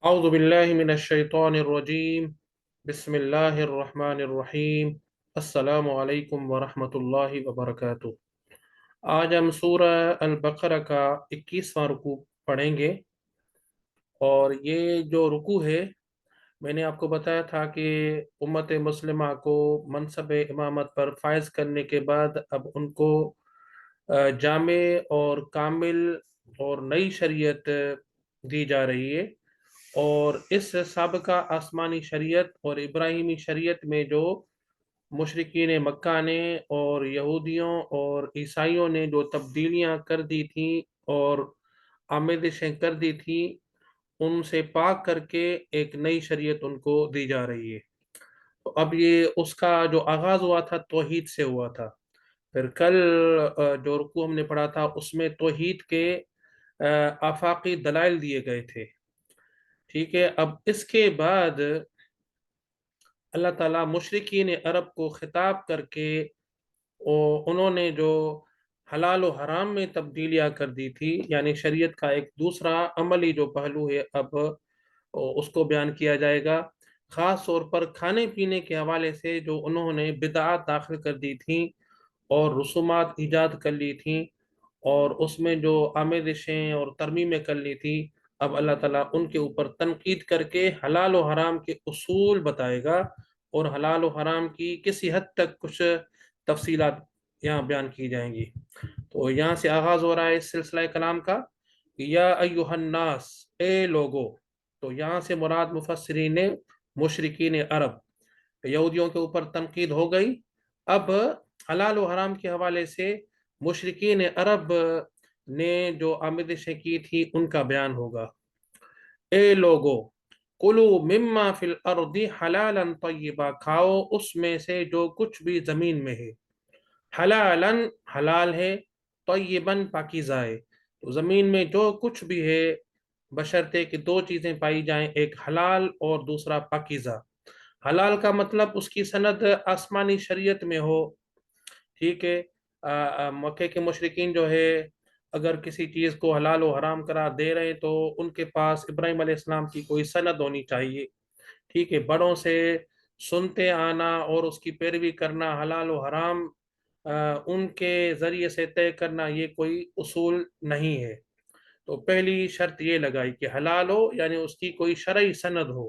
اعوذ باللہ من الشیطان الرجیم بسم اللہ الرحمن الرحیم السلام علیکم ورحمۃ اللہ وبرکاتہ۔ آج ہم سورہ البقرہ کا 21واں رکوع پڑھیں گے، اور یہ جو رکوع ہے میں نے آپ کو بتایا تھا کہ امت مسلمہ کو منصب امامت پر فائز کرنے کے بعد اب ان کو جامع اور کامل اور نئی شریعت دی جا رہی ہے، اور اس سابقہ آسمانی شریعت اور ابراہیمی شریعت میں جو مشرکین مکہ نے اور یہودیوں اور عیسائیوں نے جو تبدیلیاں کر دی تھیں اور آمیزشیں کر دی تھیں، ان سے پاک کر کے ایک نئی شریعت ان کو دی جا رہی ہے۔ تو اب یہ اس کا جو آغاز ہوا تھا توحید سے ہوا تھا، پھر کل جو رکوع ہم نے پڑھا تھا اس میں توحید کے آفاقی دلائل دیے گئے تھے۔ ٹھیک ہے، اب اس کے بعد اللہ تعالیٰ مشرکین عرب کو خطاب کر کے انہوں نے جو حلال و حرام میں تبدیلیاں کر دی تھی، یعنی شریعت کا ایک دوسرا عملی جو پہلو ہے اب اس کو بیان کیا جائے گا، خاص طور پر کھانے پینے کے حوالے سے جو انہوں نے بدعات داخل کر دی تھیں اور رسومات ایجاد کر لی تھیں، اور اس میں جو آمیزشیں اور ترمیمیں کر لی تھی، اب اللہ تعالیٰ ان کے اوپر تنقید کر کے حلال و حرام کے اصول بتائے گا، اور حلال و حرام کی کسی حد تک کچھ تفصیلات یہاں بیان کی جائیں گی۔ تو یہاں سے آغاز ہو رہا ہے اس سلسلہ کلام کا، یا ایہا الناس، اے لوگو۔ تو یہاں سے مراد مفسرین نے مشرکین عرب، یہودیوں کے اوپر تنقید ہو گئی، اب حلال و حرام کے حوالے سے مشرکین عرب نے جو آمیزشیں کی تھی ان کا بیان ہوگا۔ اے لوگو، کلو مما فی الارض حلالا طیبا، کھاؤ اس میں سے جو کچھ بھی زمین میں ہے، حلالا حلال ہے، طیباً پاکیزہ ہے۔ تو زمین میں جو کچھ بھی ہے بشرطے کہ دو چیزیں پائی جائیں، ایک حلال اور دوسرا پاکیزہ۔ حلال کا مطلب اس کی سند آسمانی شریعت میں ہو، ٹھیک ہے۔ مکے کے مشرکین جو ہے اگر کسی چیز کو حلال و حرام قرار دے رہے ہیں تو ان کے پاس ابراہیم علیہ السلام کی کوئی سند ہونی چاہیے، ٹھیک ہے۔ بڑوں سے سنتے آنا اور اس کی پیروی کرنا، حلال و حرام ان کے ذریعے سے طے کرنا، یہ کوئی اصول نہیں ہے۔ تو پہلی شرط یہ لگائی کہ حلال ہو، یعنی اس کی کوئی شرعی سند ہو۔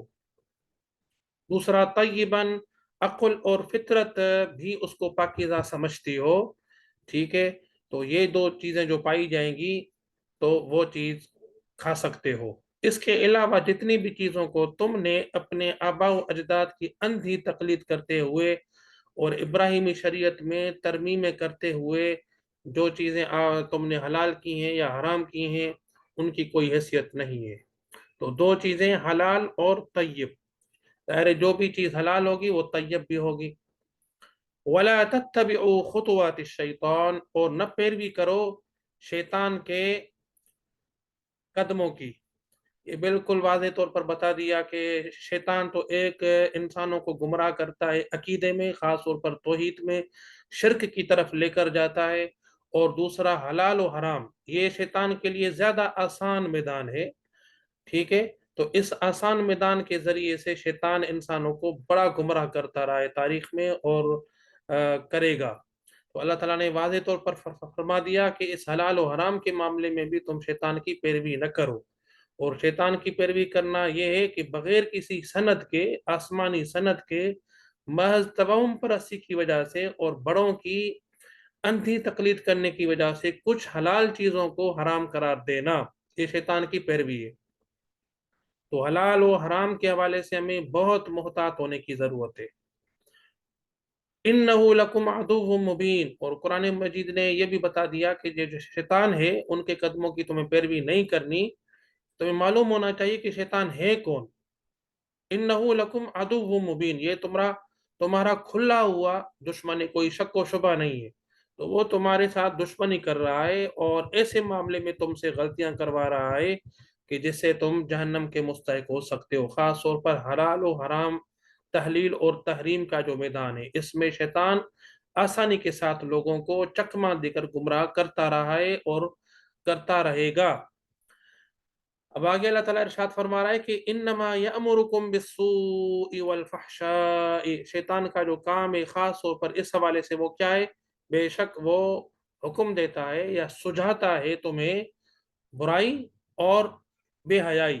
دوسرا طیباً، عقل اور فطرت بھی اس کو پاکیزہ سمجھتی ہو، ٹھیک ہے۔ تو یہ دو چیزیں جو پائی جائیں گی تو وہ چیز کھا سکتے ہو۔ اس کے علاوہ جتنی بھی چیزوں کو تم نے اپنے آباء و اجداد کی اندھی تقلید کرتے ہوئے اور ابراہیمی شریعت میں ترمیمیں کرتے ہوئے جو چیزیں تم نے حلال کی ہیں یا حرام کی ہیں، ان کی کوئی حیثیت نہیں ہے۔ تو دو چیزیں حلال اور طیب، ظاہر ہے جو بھی چیز حلال ہوگی وہ طیب بھی ہوگی۔ وَلَا تَتَّبِعُوا خُطُوَاتِ الشَّيْطَانِ، اور نہ پیروی کرو شیطان کے قدموں کی۔ یہ بالکل واضح طور پر بتا دیا کہ شیطان تو ایک انسانوں کو گمراہ کرتا ہے عقیدے میں، خاص طور پر توحید میں شرک کی طرف لے کر جاتا ہے، اور دوسرا حلال و حرام، یہ شیطان کے لیے زیادہ آسان میدان ہے، ٹھیک ہے۔ تو اس آسان میدان کے ذریعے سے شیطان انسانوں کو بڑا گمراہ کرتا رہا ہے تاریخ میں، اور کرے گا۔ تو اللہ تعالیٰ نے واضح طور پر فرما دیا کہ اس حلال و حرام کے معاملے میں بھی تم شیطان کی پیروی نہ کرو، اور شیطان کی پیروی کرنا یہ ہے کہ بغیر کسی سند کے، آسمانی سند کے، محض توہم پرستی کی وجہ سے اور بڑوں کی اندھی تقلید کرنے کی وجہ سے کچھ حلال چیزوں کو حرام قرار دینا، یہ شیطان کی پیروی ہے۔ تو حلال و حرام کے حوالے سے ہمیں بہت محتاط ہونے کی ضرورت ہے۔ اِنَّهُ لَكُمْ عَدُوٌّ مُبِينٌ، اور قرآن مجید نے یہ بھی بتا دیا کہ جو شیطان ہے ان کے قدموں کی تمہیں پیروی نہیں کرنی۔ تمہیں معلوم ہونا چاہیے کہ شیطان ہے کون۔ اِنَّهُ لَكُمْ عَدُوٌّ مُبِينٌ، یہ تمہارا کھلا ہوا دشمن ہے، کوئی شک و شبہ نہیں ہے۔ تو وہ تمہارے ساتھ دشمنی کر رہا ہے اور ایسے معاملے میں تم سے غلطیاں کروا رہا ہے کہ جس سے تم جہنم کے مستحق ہو سکتے ہو، خاص طور پر حلال و حرام تحلیل اور تحریم کا جو میدان ہے، اس میں شیطان آسانی کے ساتھ لوگوں کو چکمہ دے کر گمراہ کرتا رہا ہے اور کرتا رہے گا۔ اب آگے اللہ تعالیٰ ارشاد فرما رہا ہے کہ انما یأمرکم بالسوء والفحشاء، شیطان کا جو کام ہے خاص طور پر اس حوالے سے وہ کیا ہے، بے شک وہ حکم دیتا ہے یا سجھاتا ہے تمہیں برائی اور بے حیائی۔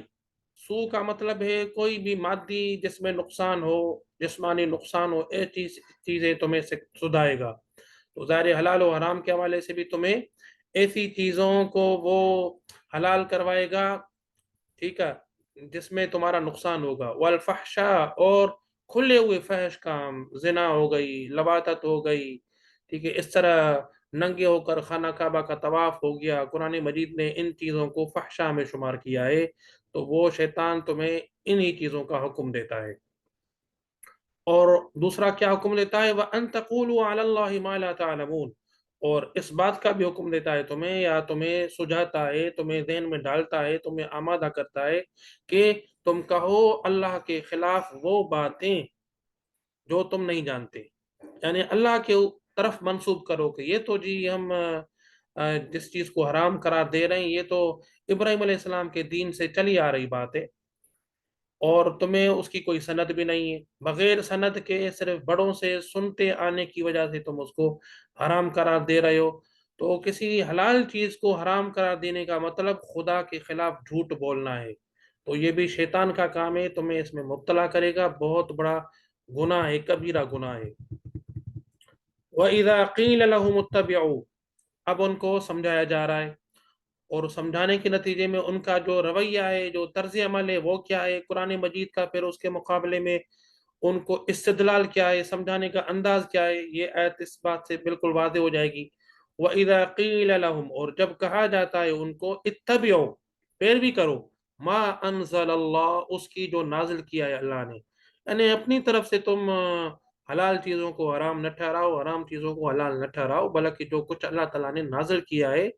سو کا مطلب ہے کوئی بھی مادی جس میں نقصان ہو، جسمانی نقصان ہو، ایسی چیزیں تمہیں سدھائے گا۔ تو ظاہر حلال و حرام کے حوالے سے بھی تمہیں ایسی چیزوں کو وہ حلال کروائے گا، ٹھیک ہے، جس میں تمہارا نقصان ہوگا۔ والفحشاء، اور کھلے ہوئے فحش کام، زنا ہو گئی، لواطت ہو گئی، ٹھیک ہے، اس طرح ننگے ہو کر خانہ کعبہ کا طواف ہو گیا، قرآن مجید نے ان چیزوں کو فحشاء میں شمار کیا ہے۔ تو وہ شیطان تمہیں انہی چیزوں کا حکم دیتا ہے۔ اور دوسرا کیا حکم دیتا ہے، وَأَن تَقُولُوا عَلَى اللَّهِ مَا لَا تَعْلَمُونَ، اور اس بات کا بھی حکم دیتا ہے تمہیں، یا تمہیں سجھاتا ہے، تمہیں ذہن میں ڈالتا ہے، تمہیں آمادہ کرتا ہے کہ تم کہو اللہ کے خلاف وہ باتیں جو تم نہیں جانتے، یعنی اللہ کے طرف منسوب کرو کہ یہ تو جی ہم جس چیز کو حرام قرار دے رہے ہیں یہ تو ابراہیم علیہ السلام کے دین سے چلی آ رہی بات ہے، اور تمہیں اس کی کوئی سند بھی نہیں ہے، بغیر سند کے صرف بڑوں سے سنتے آنے کی وجہ سے تم اس کو حرام قرار دے رہے ہو۔ تو کسی حلال چیز کو حرام قرار دینے کا مطلب خدا کے خلاف جھوٹ بولنا ہے۔ تو یہ بھی شیطان کا کام ہے، تمہیں اس میں مبتلا کرے گا، بہت بڑا گناہ ہے، کبیرہ گناہ ہے۔ وَإِذَا قِيلَ لَهُمُ اتَّبِعُوا، اب ان کو سمجھایا جا رہا ہے، اور سمجھانے کے نتیجے میں ان کا جو رویہ ہے، جو طرز عمل ہے، وہ کیا ہے قرآن مجید کا، پھر اس کے مقابلے میں ان کو استدلال کیا ہے، سمجھانے کا انداز کیا ہے، یہ آیت اس بات سے بالکل واضح ہو جائے گی۔ وَإِذَا قِيلَ لَهُمْ، اور جب کہا جاتا ہے ان کو، اتبعوا، پیروی کرو، ما انزل اللہ، اس کی جو نازل کیا ہے اللہ نے، یعنی اپنی طرف سے تم حلال چیزوں کو حرام نہ ٹھہراؤ، حرام چیزوں کو حلال نہ ٹھہراؤ، بلکہ جو کچھ اللہ تعالیٰ نے نازل کیا ہے،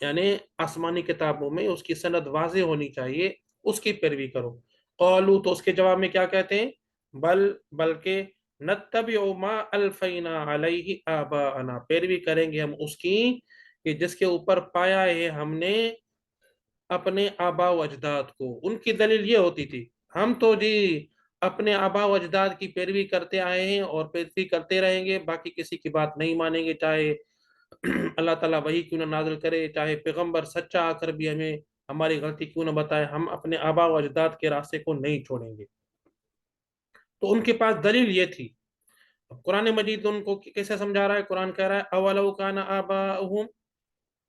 یعنی آسمانی کتابوں میں اس کی سند واضح ہونی چاہیے، اس کی پیروی کرو۔ قالو، تو اس کے جواب میں کیا کہتے ہیں، بلکہ نتبع ما الفینا علیہ آباءنا، پیروی کریں گے ہم اس کی کہ جس کے اوپر پایا ہے ہم نے اپنے آبا و اجداد کو۔ ان کی دلیل یہ ہوتی تھی، ہم تو جی اپنے آبا و اجداد کی پیروی کرتے آئے ہیں اور پیروی کرتے رہیں گے، باقی کسی کی بات نہیں مانیں گے، چاہے اللہ تعالیٰ وہی کیوں نہ نازل کرے، چاہے پیغمبر سچا آ کر بھی ہمیں ہماری غلطی کیوں نہ بتائے، ہم اپنے آبا و اجداد کے راستے کو نہیں چھوڑیں گے۔ تو ان کے پاس دلیل یہ تھی۔ اب قرآن مجید ان کو کیسے سمجھا رہا ہے، قرآن کہہ رہا ہے اولو کان آباؤہم،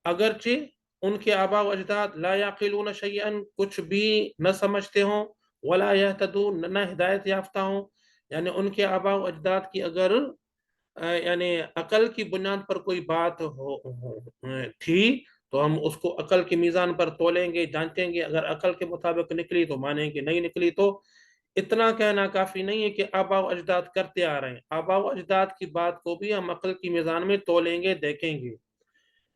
اگرچہ ان کے آبا و اجداد لا یعقلون شیئا، کچھ بھی نہ سمجھتے ہوں، ولا یہتدون، نہ ہدایت یافتہ ہوں، یعنی ان کے آبا و اجداد کی اگر یعنی عقل کی بنیاد پر کوئی بات تھی تو ہم اس کو عقل کی میزان پر تولیں گے، جانچیں گے، اگر عقل کے مطابق نکلی تو مانیں گے، نہیں نکلی تو اتنا کہنا کافی نہیں ہے کہ آبا و اجداد کرتے آ رہے ہیں، آبا و اجداد کی بات کو بھی ہم عقل کی میزان میں تولیں گے، دیکھیں گے،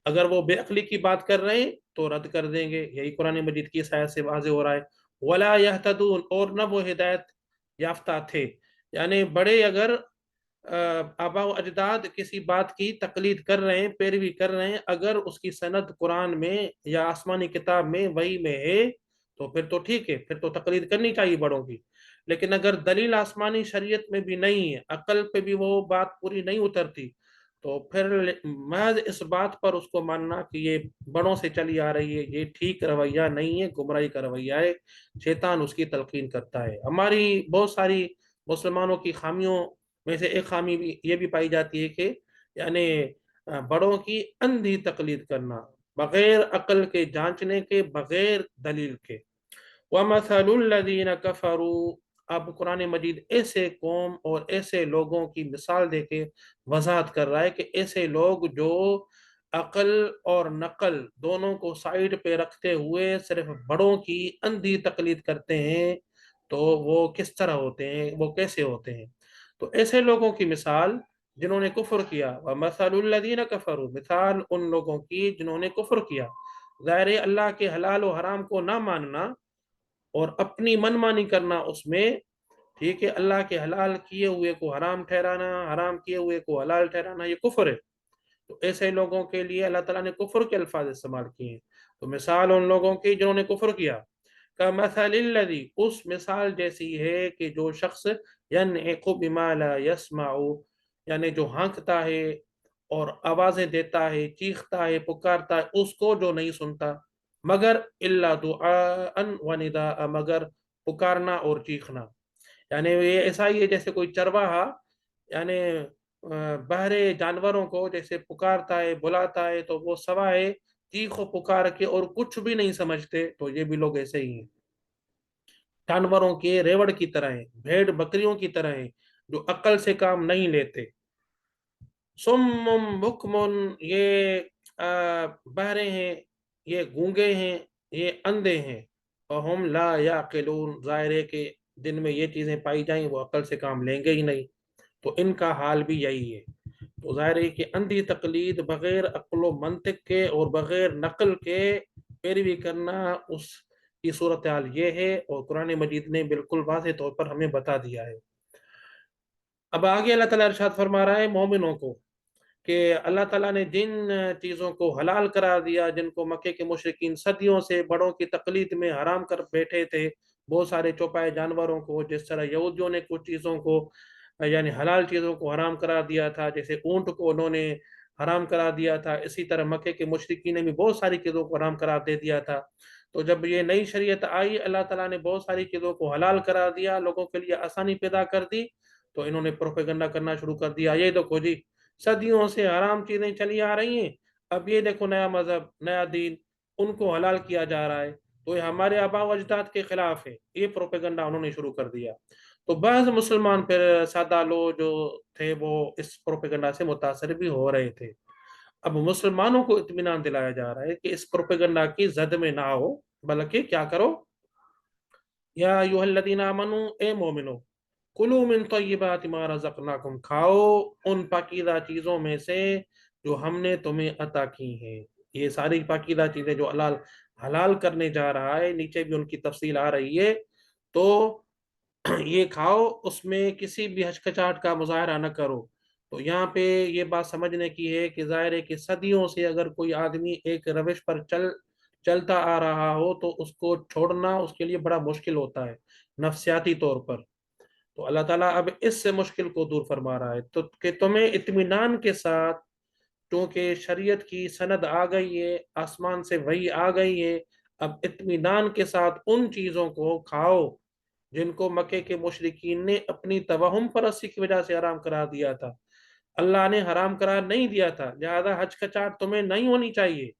اگر وہ بے عقلی کی بات کر رہے ہیں تو رد کر دیں گے، یہی قرآن مجید کی آیت سے واضح ہو رہا ہے۔ ولا یہتدون، اور نہ وہ ہدایت یافتہ تھے، یعنی بڑے اگر آبا و اجداد کسی بات کی تقلید کر رہے ہیں، پیروی کر رہے ہیں، اگر اس کی سند قرآن میں یا آسمانی کتاب میں وحی میں ہے تو پھر تو ٹھیک ہے، پھر تو تقلید کرنی چاہیے بڑوں کی، لیکن اگر دلیل آسمانی شریعت میں بھی نہیں ہے، عقل پہ بھی وہ بات پوری نہیں اترتی، تو پھر محض اس بات پر اس کو ماننا کہ یہ بڑوں سے چلی آ رہی ہے، یہ ٹھیک رویہ نہیں ہے، گمراہی کا رویہ ہے، شیطان اس کی تلقین کرتا ہے۔ ہماری بہت ساری مسلمانوں کی خامیوں میں سے ایک خامی بھی یہ بھی پائی جاتی ہے کہ یعنی بڑوں کی اندھی تقلید کرنا، بغیر عقل کے، جانچنے کے، بغیر دلیل کے۔ وَمَثَلُ الَّذِينَ كَفَرُوا، اب قرآن مجید ایسے قوم اور ایسے لوگوں کی مثال دے کے وضاحت کر رہا ہے کہ ایسے لوگ جو عقل اور نقل دونوں کو سائیڈ پہ رکھتے ہوئے صرف بڑوں کی اندھی تقلید کرتے ہیں تو وہ کس طرح ہوتے ہیں، وہ کیسے ہوتے ہیں۔ تو ایسے لوگوں کی مثال جنہوں نے کفر کیا، وَمَثَلُ الَّذِينَ كَفَرُوا، مثال ان لوگوں کی جنہوں نے کفر کیا، ظاہر اللہ کے حلال و حرام کو نہ ماننا اور اپنی من مانی کرنا اس میں، ٹھیک ہے، اللہ کے حلال کیے ہوئے کو حرام ٹھہرانا، حرام کیے ہوئے کو حلال ٹھہرانا، یہ کفر ہے۔ تو ایسے لوگوں کے لیے اللہ تعالیٰ نے کفر کے الفاظ استعمال کیے ہیں۔ تو مثال ان لوگوں کی جنہوں نے کفر کیا، کمثل الذی، اس مثال جیسی ہے کہ جو شخص ینعق بما لا یسمع، یعنی جو ہانکتا ہے اور آوازیں دیتا ہے، چیختا ہے، پکارتا ہے اس کو جو نہیں سنتا، مگر الا دعاء و نداء، مگر پکارنا اور چیخنا. یعنی یہ ایسا ہی ہے جیسے کوئی چرواہا، یعنی بہرے جانوروں کو جیسے پکارتا ہے بلاتا ہے تو وہ سوائے چیخ و پکار کے اور کچھ بھی نہیں سمجھتے. تو یہ بھی لوگ ایسے ہی ہیں، جانوروں کے ریوڑ کی طرح ہیں، بھیڑ بکریوں کی طرح ہیں، جو عقل سے کام نہیں لیتے. سم بکم، یہ بہرے ہیں، یہ گونگے ہیں، یہ اندھے ہیں. فہم لا یعقلون، ظاہر ہے کہ جن میں یہ چیزیں پائی جائیں وہ عقل سے کام لیں گے ہی نہیں. تو ان کا حال بھی یہی ہے. تو ظاہر ہے کہ اندھی تقلید، بغیر عقل و منطق کے اور بغیر نقل کے پیروی کرنا، اس کی صورتحال یہ ہے، اور قرآن مجید نے بالکل واضح طور پر ہمیں بتا دیا ہے. اب آگے اللہ تعالیٰ ارشاد فرما رہا ہے مومنوں کو کہ اللہ تعالیٰ نے جن چیزوں کو حلال قرار دیا، جن کو مکے کے مشرکین صدیوں سے بڑوں کی تقلید میں حرام کر بیٹھے تھے، بہت سارے چوپائے جانوروں کو، جس طرح یہودیوں نے کچھ چیزوں کو یعنی حلال چیزوں کو حرام قرار دیا تھا، جیسے اونٹ کو انہوں نے حرام قرار دیا تھا، اسی طرح مکے کے مشرکین نے بھی بہت ساری چیزوں کو حرام قرار دے دیا تھا. تو جب یہ نئی شریعت آئی، اللہ تعالیٰ نے بہت ساری چیزوں کو حلال قرار دیا، لوگوں کے لیے آسانی پیدا کر دی، تو انہوں نے پروپیگنڈا کرنا شروع کر دیا. یہ دیکھو جی، صدیوں سے حرام چیزیں چلی آ رہی ہیں، اب یہ دیکھو نیا مذہب، نیا دین، ان کو حلال کیا جا رہا ہے، تو یہ ہمارے آباء و اجداد کے خلاف ہے. یہ پروپیگنڈا انہوں نے شروع کر دیا. تو بعض مسلمان پھر سادہ لوگ جو تھے وہ اس پروپیگنڈا سے متاثر بھی ہو رہے تھے. اب مسلمانوں کو اطمینان دلایا جا رہا ہے کہ اس پروپیگنڈا کی زد میں نہ ہو، بلکہ کیا کرو، یا ایھا الذین آمنو، اے مومنو، کلوا من طیبات ما رزقناکم، کھاؤ ان پاکیزہ چیزوں میں سے جو ہم نے تمہیں عطا کی ہیں. یہ ساری پاکیزہ چیزیں جو حلال کرنے جا رہا ہے، نیچے بھی ان کی تفصیل آ رہی ہے. تو یہ کھاؤ، اس میں کسی بھی ہچکچاہٹ کا مظاہرہ نہ کرو. تو یہاں پہ یہ بات سمجھنے کی ہے کہ ظاہر ہے کہ صدیوں سے اگر کوئی آدمی ایک روش پر چلتا آ رہا ہو تو اس کو چھوڑنا اس کے لیے بڑا مشکل ہوتا ہے نفسیاتی طور پر. تو اللہ تعالیٰ اب اس سے مشکل کو دور فرما رہا ہے، تو کہ تمہیں اطمینان کے ساتھ، کیونکہ شریعت کی سند آ گئی ہے، آسمان سے وحی آ گئی ہے، اب اطمینان کے ساتھ ان چیزوں کو کھاؤ جن کو مکے کے مشرکین نے اپنی توہم پرستی کی وجہ سے حرام قرار دیا تھا. اللہ نے حرام قرار نہیں دیا تھا، لہذا ہچکچاہٹ تمہیں نہیں ہونی چاہیے.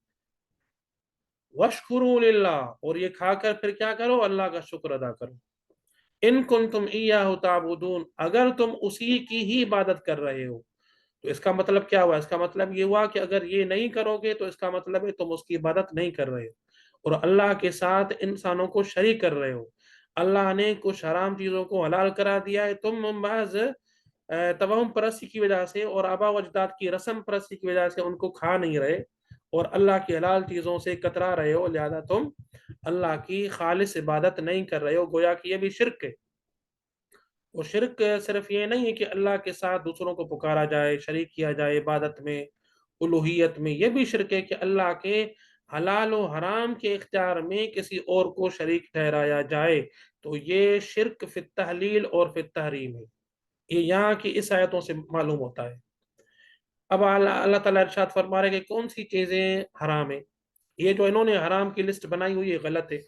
وَاشْكُرُوا لِلَّهِ، اور یہ کھا کر پھر کیا کرو، اللہ کا شکر ادا کرو. ان کنتم ایاہ تعبدون، اگر تم اسی کی ہی عبادت کر رہے ہو. تو اس کا مطلب کیا ہوا؟ اس کا مطلب یہ ہوا کہ اگر یہ نہیں کرو گے تو اس کا مطلب ہے تم اس کی عبادت نہیں کر رہے ہو اور اللہ کے ساتھ انسانوں کو شریک کر رہے ہو. اللہ نے کچھ حرام چیزوں کو حلال کرا دیا ہے، تم محض توہم پرستی کی وجہ سے اور آباء و اجداد کی رسم پرستی کی وجہ سے ان کو کھا نہیں رہے اور اللہ کی حلال چیزوں سے کترا رہے ہو، لہذا تم اللہ کی خالص عبادت نہیں کر رہے ہو. گویا کہ یہ بھی شرک ہے. اور شرک صرف یہ نہیں ہے کہ اللہ کے ساتھ دوسروں کو پکارا جائے، شریک کیا جائے عبادت میں، الوہیت میں، یہ بھی شرک ہے کہ اللہ کے حلال و حرام کے اختیار میں کسی اور کو شریک ٹھہرایا جائے. تو یہ شرک فی التحلیل اور فی التحریم ہے. یہ یہاں کی اس آیتوں سے معلوم ہوتا ہے. اب اللہ تعالیٰ ارشاد فرما رہے کہ کون سی چیزیں حرام ہیں. یہ جو انہوں نے حرام کی لسٹ بنائی ہوئی ہے غلط ہے،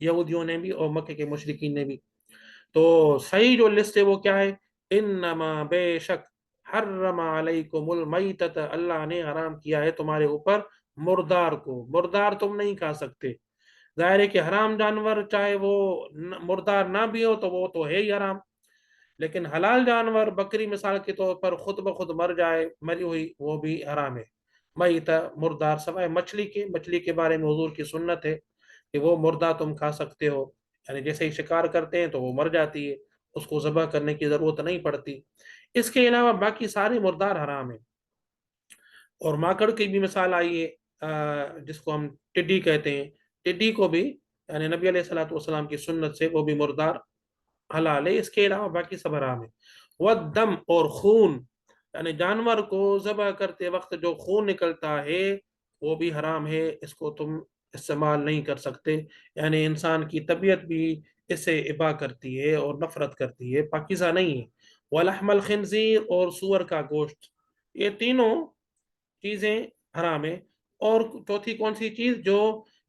یہودیوں نے بھی اور مکے کے مشرکین نے بھی. تو صحیح جو لسٹ ہے وہ کیا ہے؟ انما، بے شک، حرم علیکم المیتۃ، اللہ نے حرام کیا ہے تمہارے اوپر مردار کو. مردار تم نہیں کھا سکتے. ظاہر ہے کہ حرام جانور چاہے وہ مردار نہ بھی ہو تو وہ تو ہے ہی حرام، لیکن حلال جانور بکری مثال کے طور پر خود بخود مر جائے مری ہوئی، وہ بھی حرام ہے. میتہ، مردار، سوائے مچھلی کے بارے میں حضور کی سنت ہے کہ وہ مردہ تم کھا سکتے ہو، یعنی جیسے ہی شکار کرتے ہیں تو وہ مر جاتی ہے، اس کو ذبح کرنے کی ضرورت نہیں پڑتی. اس کے علاوہ باقی سارے مردار حرام ہیں. اور ماکڑ کی بھی مثال آئی ہے، جس کو ہم ٹڈی کہتے ہیں. ٹڈی کو بھی یعنی نبی علیہ الصلوۃ والسلام کی سنت سے وہ بھی مردار حلال ہے. اس کے علاوہ باقی سب حرام ہے. والدم، اور خون، یعنی جانور کو ذبح کرتے وقت جو خون نکلتا ہے وہ بھی حرام ہے. اس کو تم استعمال نہیں کر سکتے، یعنی انسان کی طبیعت بھی اسے ابا کرتی ہے اور نفرت کرتی ہے، پاکیزہ نہیں ہے۔ ولحم الخنزیر، اور سور کا گوشت، یہ تینوں چیزیں حرام ہے۔ اور چوتھی کون سی چیز جو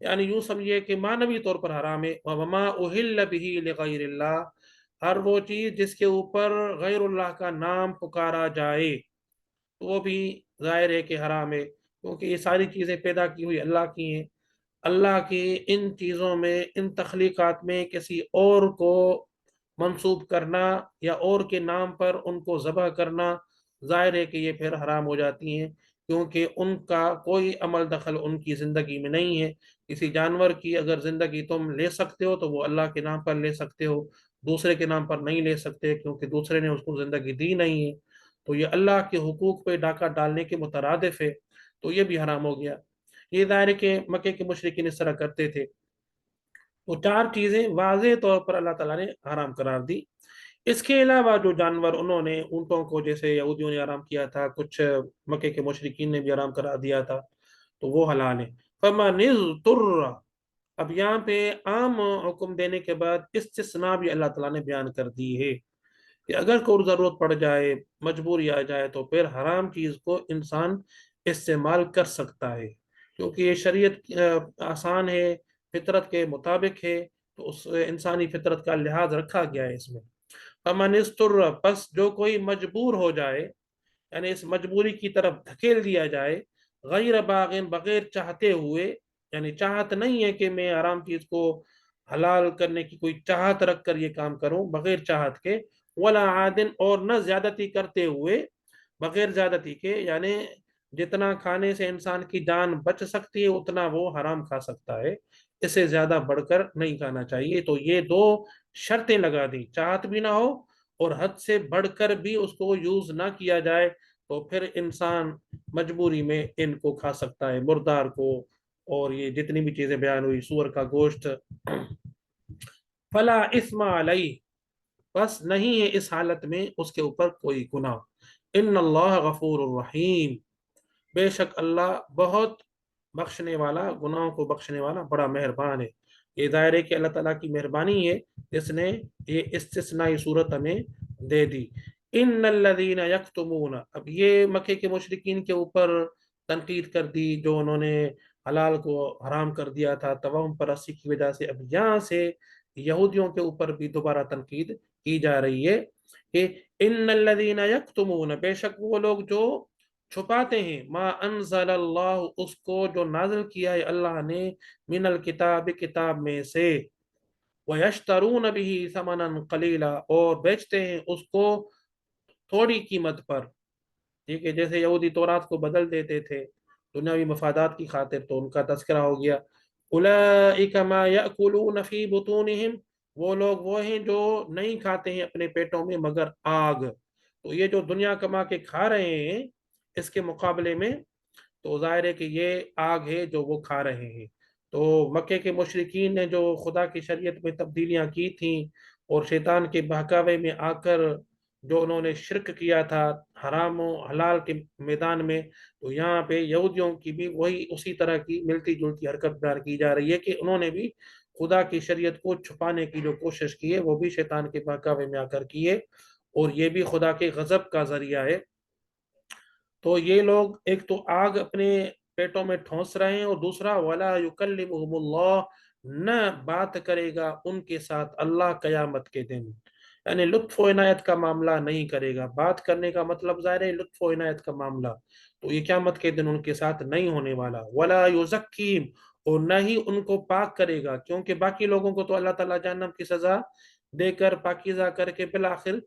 یعنی یوں سمجھیے کہ معنوی طور پر حرام ہے، وما اہل بہ لغیر اللہ، ہر وہ چیز جس کے اوپر غیر اللہ کا نام پکارا جائے وہ بھی ظاہر ہے کہ حرام ہے، کیونکہ یہ ساری چیزیں پیدا کی ہوئی اللہ کی ہیں۔ اللہ کی ان چیزوں میں، ان تخلیقات میں کسی اور کو منسوب کرنا یا اور کے نام پر ان کو ذبح کرنا، ظاہر ہے کہ یہ پھر حرام ہو جاتی ہیں، کیونکہ ان کا کوئی عمل دخل ان کی زندگی میں نہیں ہے۔ کسی جانور کی اگر زندگی تم لے سکتے ہو تو وہ اللہ کے نام پر لے سکتے ہو، دوسرے کے نام پر نہیں لے سکتے، کیونکہ دوسرے نے اس کو زندگی دی نہیں ہے، تو یہ اللہ کے حقوق پہ ڈاکہ ڈالنے کے مترادف ہے، تو یہ بھی حرام ہو گیا۔ یہ ظاہر ہے کہ مکے کے مشرکین اس طرح کرتے تھے۔ وہ چار چیزیں واضح طور پر اللہ تعالیٰ نے حرام قرار دی۔ اس کے علاوہ جو جانور انہوں نے اونٹوں کو جیسے یہودیوں نے حرام کیا تھا، کچھ مکے کے مشرکین نے بھی حرام قرار دیا تھا، تو وہ حلال ہے۔ فَمَنِ اضْطُرَّ، اب یہاں پہ عام حکم دینے کے بعد استثناء بھی اللہ تعالیٰ نے بیان کر دی ہے کہ اگر کوئی ضرورت پڑ جائے، مجبوری آ جائے، تو پھر حرام چیز کو انسان استعمال کر سکتا ہے، کیونکہ یہ شریعت آسان ہے، فطرت کے مطابق ہے، تو اس انسانی فطرت کا لحاظ رکھا گیا ہے اس میں۔ فَمَنِ اضْطُرَّ، پس جو کوئی مجبور ہو جائے، یعنی اس مجبوری کی طرف دھکیل دیا جائے، غیر باغن، بغیر چاہتے ہوئے، یعنی چاہت نہیں ہے کہ میں حرام چیز کو حلال کرنے کی کوئی چاہت رکھ کر یہ کام کروں، بغیر چاہت کے، ولا عادن، اور نہ زیادتی کرتے ہوئے، بغیر زیادتی کے، یعنی جتنا کھانے سے انسان کی جان بچ سکتی ہے اتنا وہ حرام کھا سکتا ہے، اسے زیادہ بڑھ کر نہیں کھانا چاہیے۔ تو یہ دو شرطیں لگا دی، چاہت بھی نہ ہو اور حد سے بڑھ کر بھی اس کو یوز نہ کیا جائے، تو پھر انسان مجبوری میں ان کو کھا سکتا ہے، مردار کو، اور یہ جتنی بھی چیزیں بیان ہوئی، سور کا گوشت۔ فلا اثم علیہ، بس نہیں ہے اس حالت میں اس کے اوپر کوئی گناہ۔ ان اللہ غفور الرحیم، بے شک اللہ بہت بخشنے والا، گناہوں کو بخشنے والا، بڑا مہربان ہے۔ یہ ظاہر ہے کہ اللہ تعالیٰ کی مہربانی ہے، جس نے یہ استثنائی صورت ہمیں دے دی۔ ان الذین یکتمون، اب یہ مکے کے مشرکین کے اوپر تنقید کر دی جو انہوں نے حلال کو حرام کر دیا تھا توہم پرستی کی وجہ سے۔ اب یہاں سے یہودیوں کے اوپر بھی دوبارہ تنقید کی جا رہی ہے کہ ان الذین یکتمون، بے شک وہ لوگ جو چھپاتے ہیں، ما انزل اللہ، اس کو جو نازل کیا ہے اللہ نے، من الکتاب، کتاب میں سے، وَيَشْتَرُونَ بِهِ ثَمَنًا قَلِيلًا، اور بیچتے ہیں اس کو تھوڑی قیمت پر، ٹھیک ہے، جیسے یہودی تورات کو بدل دیتے تھے دنیاوی مفادات کی خاطر، تو ان کا تذکرہ ہو گیا۔ اولئک ما یأکلون فی بطونہم، وہ لوگ وہ ہیں جو نہیں کھاتے ہیں اپنے پیٹوں میں مگر آگ، تو یہ جو دنیا کما کے کھا رہے ہیں اس کے مقابلے میں، تو ظاہر ہے کہ یہ آگ ہے جو وہ کھا رہے ہیں۔ تو مکے کے مشرکین نے جو خدا کی شریعت میں تبدیلیاں کی تھیں اور شیطان کے بہکاوے میں آ کر جو انہوں نے شرک کیا تھا حرام و حلال کے میدان میں، تو یہاں پہ یہودیوں کی بھی وہی اسی طرح کی ملتی جلتی حرکت بیان کی جا رہی ہے کہ انہوں نے بھی خدا کی شریعت کو چھپانے کی جو کوشش کی ہے وہ بھی شیطان کے بہکاوے میں آ کر کی ہے، اور یہ بھی خدا کے غضب کا ذریعہ ہے۔ تو یہ لوگ ایک تو آگ اپنے پیٹوں میں ٹھونس رہے ہیں، اور دوسرا ولا یکلمہم اللہ، نہ بات کرے گا ان کے ساتھ اللہ قیامت کے دن، یعنی لطف و عنایت کا معاملہ نہیں کرے گا۔ بات کرنے کا مطلب ظاہر ہے لطف و عنایت کا معاملہ، تو یہ قیامت کے دن ان کے ساتھ نہیں ہونے والا۔ ولا یزکیم، اور نہ ہی ان کو پاک کرے گا، کیونکہ باقی لوگوں کو تو اللہ تعالیٰ جہنم کی سزا دے کر پاکیزہ کر کے بالآخر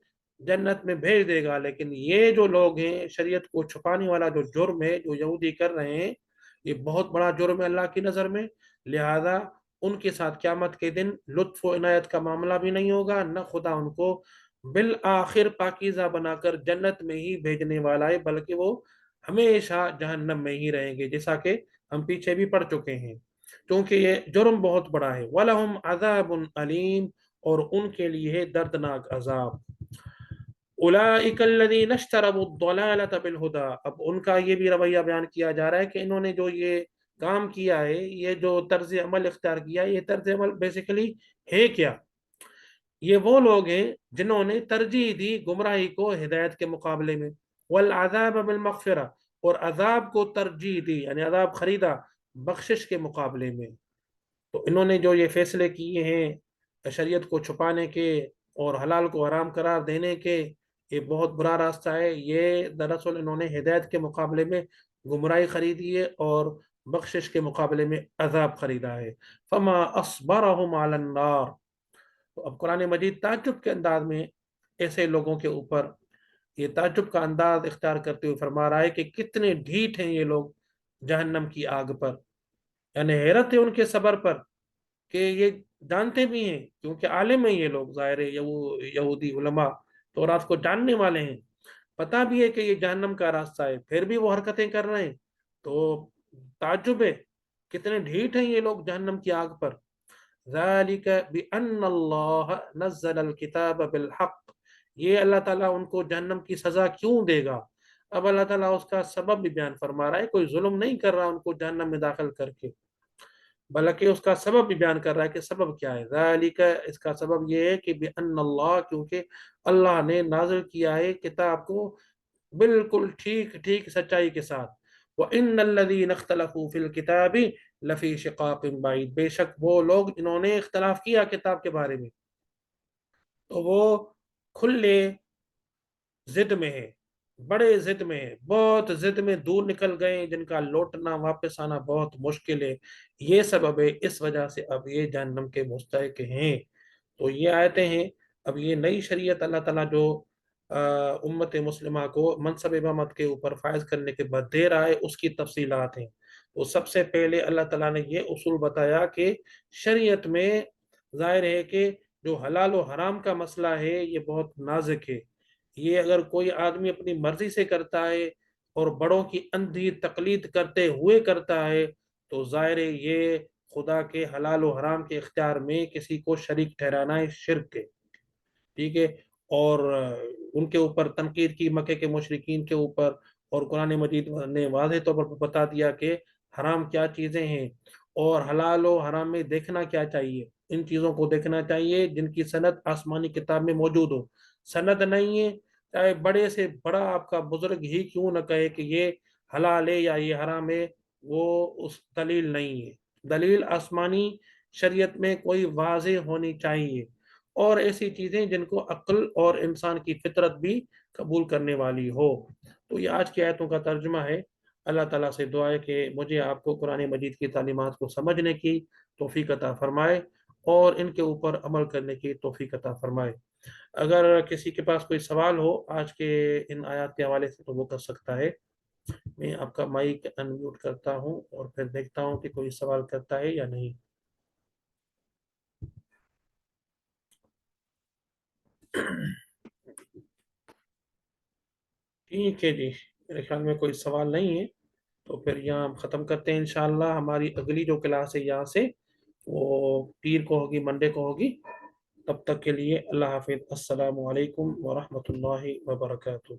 جنت میں بھیج دے گا، لیکن یہ جو لوگ ہیں شریعت کو چھپانے والا جو جرم ہے جو یہودی کر رہے ہیں، یہ بہت بڑا جرم ہے اللہ کی نظر میں، لہذا ان کے ساتھ قیامت کے دن لطف و عنایت کا معاملہ بھی نہیں ہوگا، نہ خدا ان کو بالآخر پاکیزہ بنا کر جنت میں ہی بھیجنے والا ہے، بلکہ وہ ہمیشہ جہنم میں ہی رہیں گے، جیسا کہ ہم پیچھے بھی پڑھ چکے ہیں، کیونکہ یہ جرم بہت بڑا ہے۔ وَلَهُمْ عَذَابٌ عَلِيمٌ، اور ان کے لیے ہے دردناک عذاب۔ اولئک الذین اشتروا الضلالۃ بالہدی، اب ان کا یہ بھی رویہ بیان کیا جا رہا ہے کہ انہوں نے جو یہ کام کیا ہے، یہ جو طرز عمل اختیار کیا ہے، یہ طرز عمل بیسیکلی ہے کیا؟ یہ وہ لوگ ہیں جنہوں نے ترجیح دی گمراہی کو ہدایت کے مقابلے میں، والعذاب بالمغفرہ، اور عذاب کو ترجیح دی، یعنی عذاب خریدا بخشش کے مقابلے میں۔ تو انہوں نے جو یہ فیصلے کیے ہیں شریعت کو چھپانے کے اور حلال کو حرام قرار دینے کے، یہ بہت برا راستہ ہے۔ یہ دراصل انہوں نے ہدایت کے مقابلے میں گمراہی خریدی ہے اور بخشش کے مقابلے میں عذاب خریدا ہے۔ فما اصبرهم علی النار، تو اب قرآن مجید تعجب کے انداز میں ایسے لوگوں کے اوپر یہ تعجب کا انداز اختیار کرتے ہوئے فرما رہا ہے کہ کتنے ڈھیٹ ہیں یہ لوگ جہنم کی آگ پر، یعنی حیرت ہے ان کے صبر پر کہ یہ جانتے بھی ہیں، کیونکہ عالم ہیں یہ لوگ، ظاہر ہے یہودی علماء تورات کو جاننے والے ہیں، پتہ بھی ہے کہ یہ جہنم کا راستہ ہے، پھر بھی وہ حرکتیں کر رہے ہیں۔ تو تعجب ہے کتنے ڈھیٹ ہیں یہ لوگ جہنم کی آگ پر۔ ذالک بأن اللہ نزل الکتاب بالحق، یہ اللہ تعالیٰ ان کو جہنم کی سزا کیوں دے گا؟ اب اللہ تعالیٰ اس کا سبب بھی بیان فرما رہا ہے، کوئی ظلم نہیں کر رہا ان کو جہنم میں داخل کر کے، بلکہ اس کا سبب بھی بیان کر رہا ہے کہ سبب کیا ہے۔ ذالک، اس کا سبب یہ ہے کہ بأن اللہ، کیونکہ اللہ نے نازل کیا ہے کتاب کو بالکل ٹھیک ٹھیک سچائی کے ساتھ۔ وَإِنَّ الَّذِينَ اخْتَلَفُوا فِي الْكِتَابِ لَفِي شِقَاقٍ بَعِيدٍ، بے شک وہ لوگ جنہوں نے اختلاف کیا کتاب کے بارے میں تو وہ کھلے ضد میں ہے، بڑے ضد میں ہے، بہت ضد میں دور نکل گئے، جن کا لوٹنا واپس آنا بہت مشکل ہے۔ یہ سبب ہے، اس وجہ سے اب یہ جہنم کے مستحق ہیں۔ تو یہ آیتیں ہیں۔ اب یہ نئی شریعت اللہ تعالیٰ جو امت مسلمہ کو منصب امامت کے اوپر فائز کرنے کے بعد دے رہا ہے، اس کی تفصیلات ہیں۔ تو سب سے پہلے اللہ تعالیٰ نے یہ اصول بتایا کہ شریعت میں ظاہر ہے کہ جو حلال و حرام کا مسئلہ ہے یہ بہت نازک ہے۔ یہ اگر کوئی آدمی اپنی مرضی سے کرتا ہے اور بڑوں کی اندھی تقلید کرتے ہوئے کرتا ہے تو ظاہر ہے یہ خدا کے حلال و حرام کے اختیار میں کسی کو شریک ٹھہرانا ہے، شرک ہے، ٹھیک ہے۔ اور ان کے اوپر تنقید کی مکے کے مشرکین کے اوپر، اور قرآن مجید نے واضح طور پر بتا دیا کہ حرام کیا چیزیں ہیں اور حلال و حرام میں دیکھنا کیا چاہیے۔ ان چیزوں کو دیکھنا چاہیے جن کی سند آسمانی کتاب میں موجود ہو۔ سند نہیں ہے، چاہے بڑے سے بڑا آپ کا بزرگ ہی کیوں نہ کہے کہ یہ حلال ہے یا یہ حرام ہے، وہ اس دلیل نہیں ہے۔ دلیل آسمانی شریعت میں کوئی واضح ہونی چاہیے، اور ایسی چیزیں جن کو عقل اور انسان کی فطرت بھی قبول کرنے والی ہو۔ تو یہ آج کی آیتوں کا ترجمہ ہے۔ اللہ تعالیٰ سے دعا ہے کہ مجھے آپ کو قرآن مجید کی تعلیمات کو سمجھنے کی توفیق عطا فرمائے اور ان کے اوپر عمل کرنے کی توفیق عطا فرمائے۔ اگر کسی کے پاس کوئی سوال ہو آج کے ان آیات کے حوالے سے تو وہ کر سکتا ہے۔ میں آپ کا مائک انمیوٹ کرتا ہوں اور پھر دیکھتا ہوں کہ کوئی سوال کرتا ہے یا نہیں۔ ٹھیک ہے جی، میرے خیال میں کوئی سوال نہیں ہے، تو پھر یہاں ہم ختم کرتے ہیں انشاءاللہ۔ ہماری اگلی جو کلاس ہے یہاں سے وہ پیر کو ہوگی، منڈے کو ہوگی۔ تب تک کے لیے اللہ حافظ، السلام علیکم ورحمۃ اللہ وبرکاتہ۔